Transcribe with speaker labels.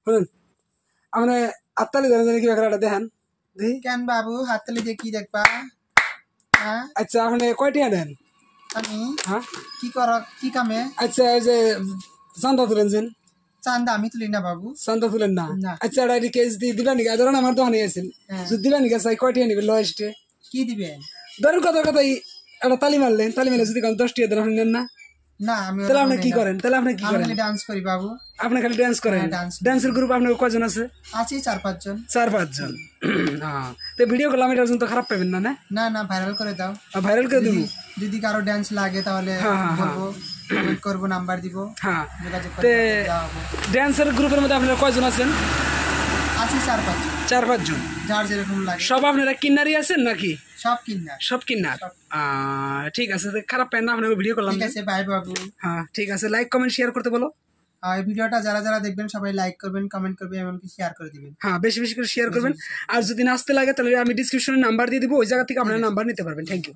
Speaker 1: শুনুন আপনি হাততালি ধরেন কি ব্যাপারটা দেখেন দেখি
Speaker 2: কেন বাবু হাততালি দিয়ে কি দেখবা? হ্যাঁ
Speaker 1: আচ্ছা আপনি কয়টিয়া দেন
Speaker 2: আমি
Speaker 1: হ্যাঁ
Speaker 2: কি কি কামে?
Speaker 1: আচ্ছা এই যে চান্দা তুলেন যেন
Speaker 2: চান্দা আমি তুলি না বাবু।
Speaker 1: চান্দা তুলেন না
Speaker 2: না।
Speaker 1: আচ্ছা এটা কেস দিয়ে দিবা নাকি ধরেন আমার দোকানে আছিল যদি দিবা নাকি চাই কয়টিয়া নিবেন লয়েস্টে
Speaker 2: কি দিবেন?
Speaker 1: ধরেন কথা একটা তালি মারলেন তালি মারলে যদি 10 টাকা দেন আপনি নেন না?
Speaker 2: না আমি
Speaker 1: তাহলে আপনি কি করেন? তাহলে আপনি কি করেন?
Speaker 2: ডান্স করি বাবু।
Speaker 1: আপনি খালি ডান্স করেন? ডান্সের গ্রুপ আপনার কয়জন আছে?
Speaker 2: আছে 4-5 জন।
Speaker 1: 4-5 জন। হ্যাঁ তো ভিডিও করলাম এটার জন্য তো খারাপ পাবেন না?
Speaker 2: না না ভাইরাল করে দাও।
Speaker 1: ভাইরাল করে দেবো।
Speaker 2: যদি কারো ডান্স লাগে তাহলে বলবো, কমেন্ট করব, নাম্বার দিব।
Speaker 1: হ্যাঁ
Speaker 2: যোগাযোগ
Speaker 1: তে
Speaker 2: করে
Speaker 1: ডান্সের গ্রুপের মধ্যে আপনারা কয়জন আছেন?
Speaker 2: আছে
Speaker 1: 4-5 জন।
Speaker 2: যার যেরকম লাগে।
Speaker 1: সব আপনারা কিন্নারি আছেন নাকি?
Speaker 2: সব কিন্নার।
Speaker 1: সব কিন্নার। ঠিক আছে খারাপ পাবেন না আপনাকে ভিডিও করলাম।
Speaker 2: ঠিক আছে বাই বাবু।
Speaker 1: হ্যাঁ ঠিক আছে লাইক কমেন্ট শেয়ার করতে বলো।
Speaker 2: এই ভিডিওটা যারা যারা দেখবেন সবাই লাইক করবেন, কমেন্ট করবেন, এমনকি শেয়ার করে দিবেন।
Speaker 1: হ্যাঁ বেশি বেশি করে শেয়ার করবেন। আর যদি নাচতে লাগে তাহলে আমি ডেসক্রিপশনে নাম্বার দিয়ে দিব, ওই জায়গা থেকে আপনারা নাম্বার নিতে পারবেন। Thank you.